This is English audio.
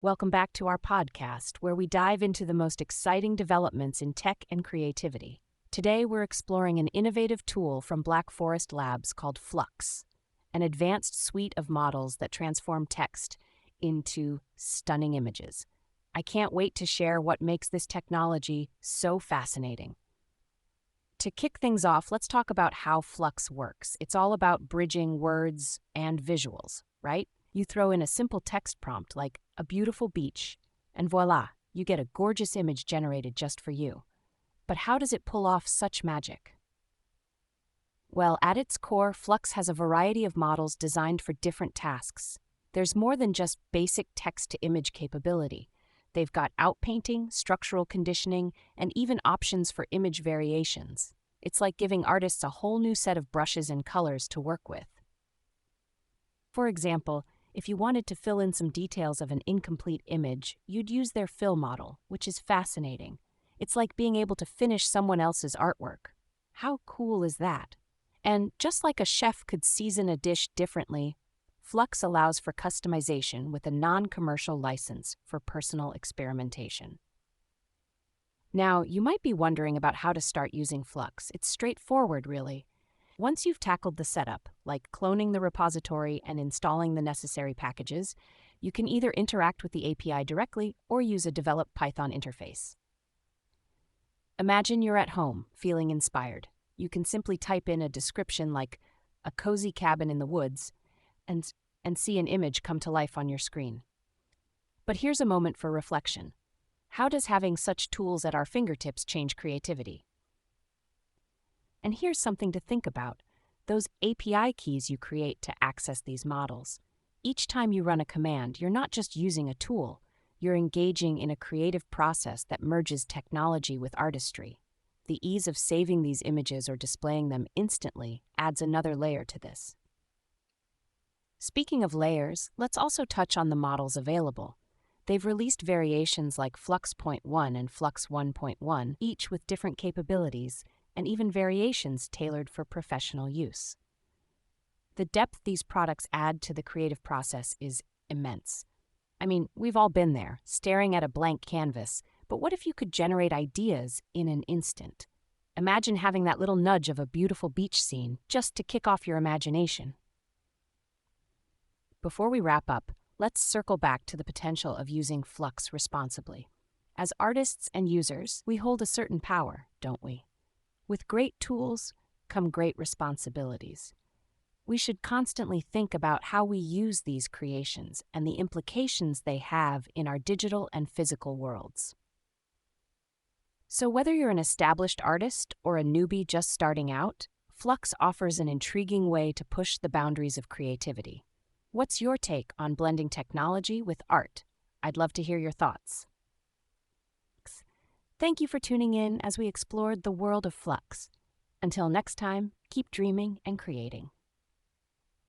Welcome back to our podcast, where we dive into the most exciting developments in tech and creativity. Today, we're exploring an innovative tool from Black Forest Labs called FLUX, an advanced suite of models that transform text into stunning images. I can't wait to share what makes this technology so fascinating. To kick things off, let's talk about how FLUX works. It's all about bridging words and visuals, right? You throw in a simple text prompt like a beautiful beach, and voila, you get a gorgeous image generated just for you. But how does it pull off such magic? Well, at its core, FLUX has a variety of models designed for different tasks. There's more than just basic text-to-image capability. They've got outpainting, structural conditioning, and even options for image variations. It's like giving artists a whole new set of brushes and colors to work with. For example, if you wanted to fill in some details of an incomplete image, you'd use their fill model, which is fascinating. It's like being able to finish someone else's artwork. How cool is that? And just like a chef could season a dish differently, FLUX allows for customization with a non-commercial license for personal experimentation. Now, you might be wondering about how to start using FLUX. It's straightforward, really. Once you've tackled the setup, like cloning the repository and installing the necessary packages, you can either interact with the API directly or use a developed Python interface. Imagine you're at home, feeling inspired. You can simply type in a description like a cozy cabin in the woods and see an image come to life on your screen. But here's a moment for reflection. How does having such tools at our fingertips change creativity? And here's something to think about. Those API keys you create to access these models. Each time you run a command, you're not just using a tool, you're engaging in a creative process that merges technology with artistry. The ease of saving these images or displaying them instantly adds another layer to this. Speaking of layers, let's also touch on the models available. They've released variations like FLUX.1 and FLUX.1, each with different capabilities, and even variations tailored for professional use. The depth these products add to the creative process is immense. I mean, we've all been there, staring at a blank canvas, but what if you could generate ideas in an instant? Imagine having that little nudge of a beautiful beach scene just to kick off your imagination. Before we wrap up, let's circle back to the potential of using FLUX responsibly. As artists and users, we hold a certain power, don't we? With great tools come great responsibilities. We should constantly think about how we use these creations and the implications they have in our digital and physical worlds. So whether you're an established artist or a newbie just starting out, FLUX offers an intriguing way to push the boundaries of creativity. What's your take on blending technology with art? I'd love to hear your thoughts. Thank you for tuning in as we explored the world of FLUX. Until next time, keep dreaming and creating.